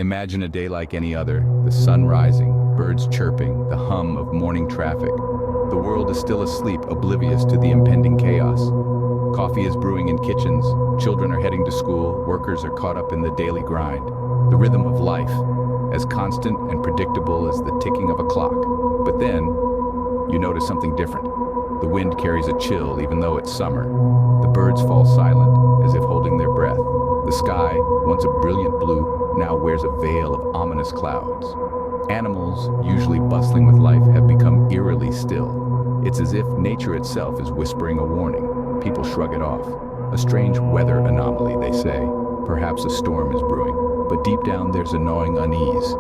Imagine a day like any other, the sun rising, birds chirping, the hum of morning traffic. The world is still asleep, oblivious to the impending chaos. Coffee is brewing in kitchens, children are heading to school, workers are caught up in the daily grind. The rhythm of life, as constant and predictable as the ticking of a clock. But then, you notice something different. The wind carries a chill even though it's summer. The birds fall silent, as if holding their breath. The sky, once a brilliant blue, now wears a veil of ominous clouds. Animals, usually bustling with life, have become eerily still. It's as if nature itself is whispering a warning. People shrug it off. A strange weather anomaly, they say. Perhaps a storm is brewing. But deep down there's a gnawing unease.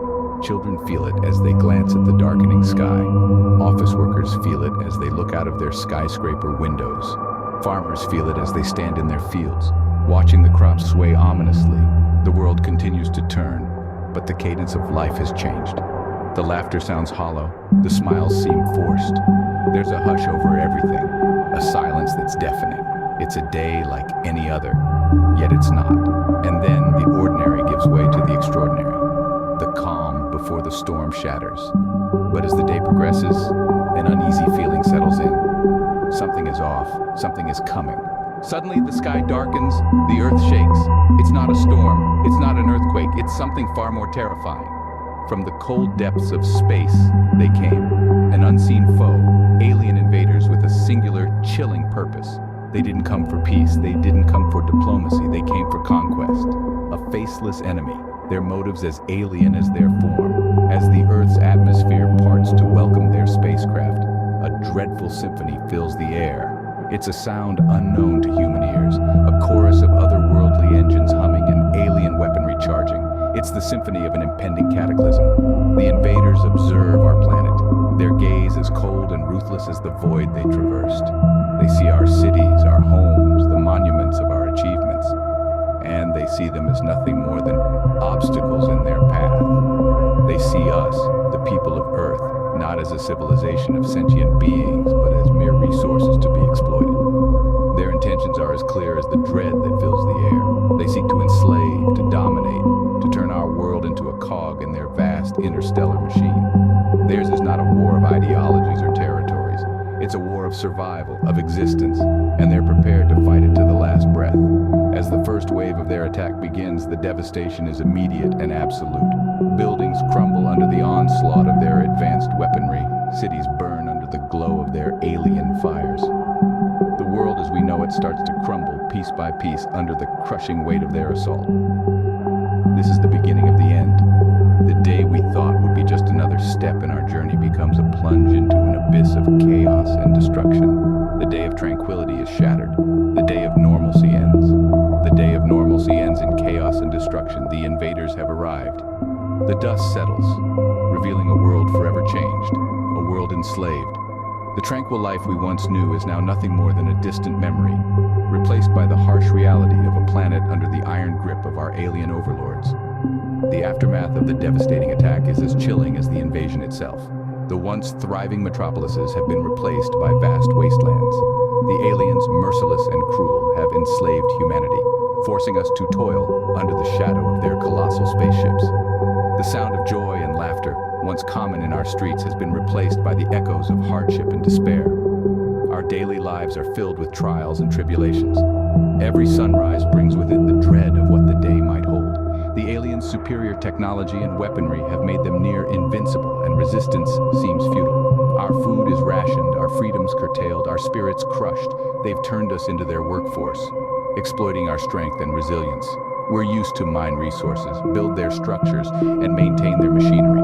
Children feel it as they glance at the darkening sky. Office workers feel it as they look out of their skyscraper windows. Farmers feel it as they stand in their fields, watching the crops sway ominously. The world continues to turn, but the cadence of life has changed. The laughter sounds hollow, the smiles seem forced. There's a hush over everything, a silence that's deafening. It's a day like any other, yet it's not. And then the ordinary gives way to the extraordinary, the calm before the storm shatters. But as the day progresses, an uneasy feeling settles in. Something is off, something is coming. Suddenly the sky darkens, the earth shakes. It's not a storm, it's not an earthquake, it's something far more terrifying. From the cold depths of space, they came. An unseen foe, alien invaders with a singular, chilling purpose. They didn't come for peace, they didn't come for diplomacy, they came for conquest. A faceless enemy, their motives as alien as their form. As the Earth's atmosphere parts to welcome their spacecraft, a dreadful symphony fills the air. It's a sound unknown to human ears, a chorus of otherworldly engines humming and alien weaponry charging. It's the symphony of an impending cataclysm. The invaders observe our planet, their gaze as cold and ruthless as the void they traversed. They see our cities, our homes, the monuments of our achievements, and they see them as nothing more than obstacles in their path. They see us, the people of Earth, not as a civilization of sentient beings, but as mere resources to be exploited. Their intentions are as clear as the dread that fills the air. They seek to enslave, to dominate, to turn our world into a cog in their vast interstellar machine. Theirs is not a war of ideologies or territories. It's a war of survival, of existence, and they're prepared to fight it to the last breath. As the first wave of their attack begins, the devastation is immediate and absolute. Buildings crumble under the onslaught of their advanced weaponry. Cities burn under the glow of their alien fires. The world as we know it starts to crumble piece by piece under the crushing weight of their assault. This is the beginning of the end. The day we thought would be just another step in our journey becomes a plunge into an abyss of chaos and destruction. The day of tranquility is shattered. The day of normalcy ends. The day of normalcy ends in chaos and destruction. The invaders have arrived. The dust settles, revealing a world forever changed, a world enslaved. The tranquil life we once knew is now nothing more than a distant memory, replaced by the harsh reality of a planet under the iron grip of our alien overlords. The aftermath of the devastating attack is as chilling as the invasion itself. The once thriving metropolises have been replaced by vast wastelands. The aliens, merciless and cruel, have enslaved humanity, forcing us to toil under the shadow of their colossal spaceships. The sound of joy and laughter, once common in our streets, has been replaced by the echoes of hardship and despair. Our daily lives are filled with trials and tribulations. Every sunrise brings with it the dread of what the day might hold. The aliens' superior technology and weaponry have made them near invincible, and resistance seems futile. Our food is rationed, our freedoms curtailed, our spirits crushed. They've turned us into their workforce, exploiting our strength and resilience. We're used to mine resources, build their structures, and maintain their machinery.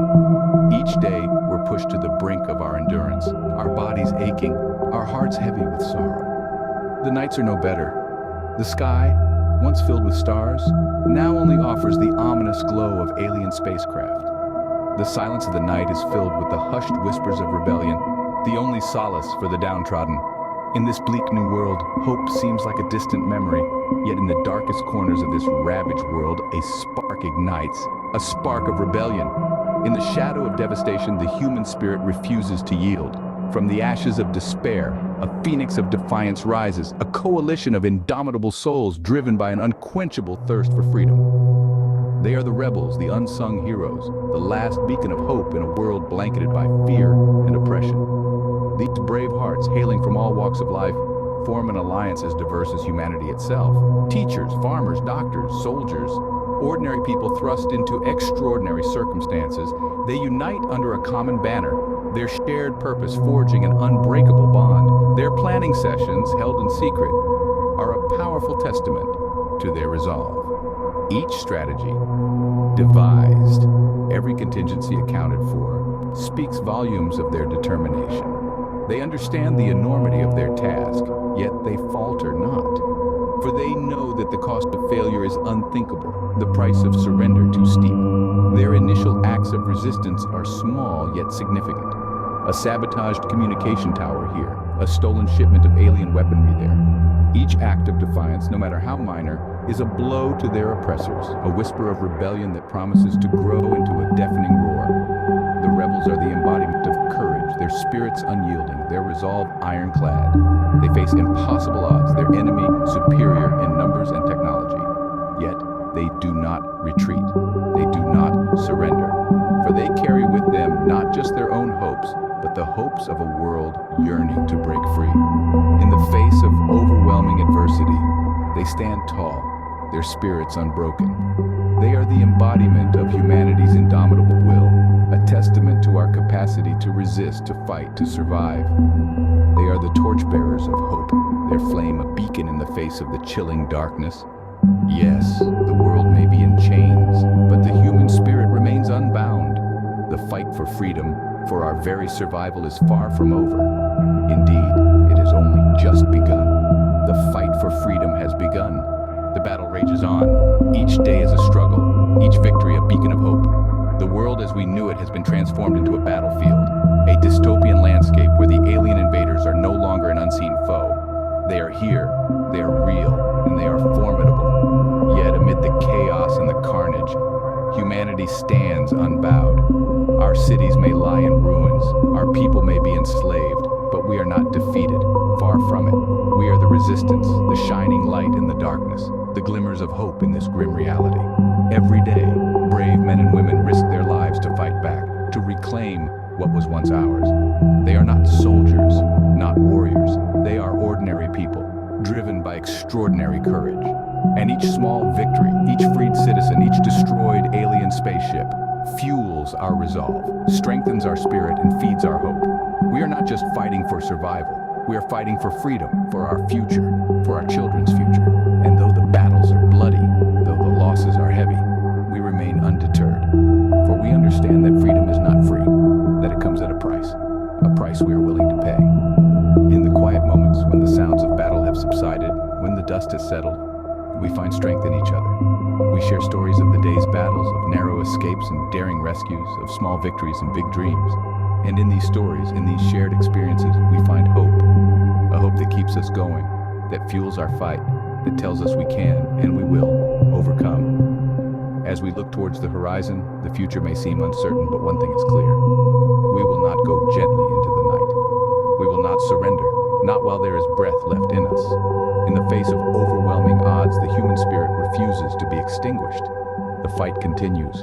Each day, we're pushed to the brink of our endurance, our bodies aching, our hearts heavy with sorrow. The nights are no better. The sky, once filled with stars, now only offers the ominous glow of alien spacecraft. The silence of the night is filled with the hushed whispers of rebellion, the only solace for the downtrodden. In this bleak new world, hope seems like a distant memory, yet in the darkest corners of this ravaged world, a spark ignites, a spark of rebellion. In the shadow of devastation, the human spirit refuses to yield. From the ashes of despair, a phoenix of defiance rises, a coalition of indomitable souls driven by an unquenchable thirst for freedom. They are the rebels, the unsung heroes, the last beacon of hope in a world blanketed by fear and oppression. These brave hearts, hailing from all walks of life, form an alliance as diverse as humanity itself. Teachers, farmers, doctors, soldiers, ordinary people thrust into extraordinary circumstances, they unite under a common banner, their shared purpose forging an unbreakable bond. Their planning sessions, held in secret, are a powerful testament to their resolve. Each strategy, devised, every contingency accounted for, speaks volumes of their determination. They understand the enormity of their task, yet they falter not. For they know that the cost of failure is unthinkable, the price of surrender too steep. Their initial acts of resistance are small yet significant. A sabotaged communication tower here, a stolen shipment of alien weaponry there. Each act of defiance, no matter how minor, is a blow to their oppressors, a whisper of rebellion that promises to grow into a deafening roar. The rebels are the embodiment of courage, their spirits unyielding, their resolve ironclad. They face impossible odds, their enemy superior in numbers and technology. Yet, they do not retreat. They do not surrender. For they carry with them not just their own hopes, but the hopes of a world yearning to break free. In the face of overwhelming adversity, they stand tall, their spirits unbroken. They are the embodiment of humanity's indomitable will, a testament to our capacity to resist, to fight, to survive. They are the torchbearers of hope, their flame a beacon in the face of the chilling darkness. Yes, the world may be in chains, but the human spirit remains unbound. The fight for freedom, for our very survival, is far from over. Indeed, it has only just begun. The fight for freedom has begun. The battle rages on. Each day is a struggle, each victory a beacon of hope. The world as we knew it has been transformed into a battlefield, a dystopian landscape where the alien invaders are no longer an unseen foe. They are here, they are real, and they are formidable. Yet amid the chaos and the carnage, humanity stands unbowed. Our cities may lie in ruins, our people may be enslaved, but we are not defeated, far from it. We are the resistance, the shining light in the darkness, the glimmers of hope in this grim reality. Every day, brave men and women risk their lives to fight back, to reclaim what was once ours. They are not soldiers, not warriors. They are ordinary people, driven by extraordinary courage. And each small victory, each freed citizen, each destroyed alien spaceship, fuels our resolve, strengthens our spirit, and feeds our hope. We are not just fighting for survival. We are fighting for freedom, for our future, for our children's future. And though the battles are bloody, though the losses are heavy, we remain undeterred. For we understand that freedom is not free, that it comes at a price we are willing to pay. In the quiet moments, when the sounds of battle have subsided, when the dust has settled, we find strength in each other. We share stories of the day's battles, of narrow escapes and daring rescues, of small victories and big dreams. And in these stories, in these shared experiences, we find hope. A hope that keeps us going, that fuels our fight, that tells us we can, and we will, overcome. As we look towards the horizon, the future may seem uncertain, but one thing is clear. We will not go gently into the night. We will not surrender, not while there is breath left in us. In the face of overwhelming odds, the human spirit refuses to be extinguished. The fight continues,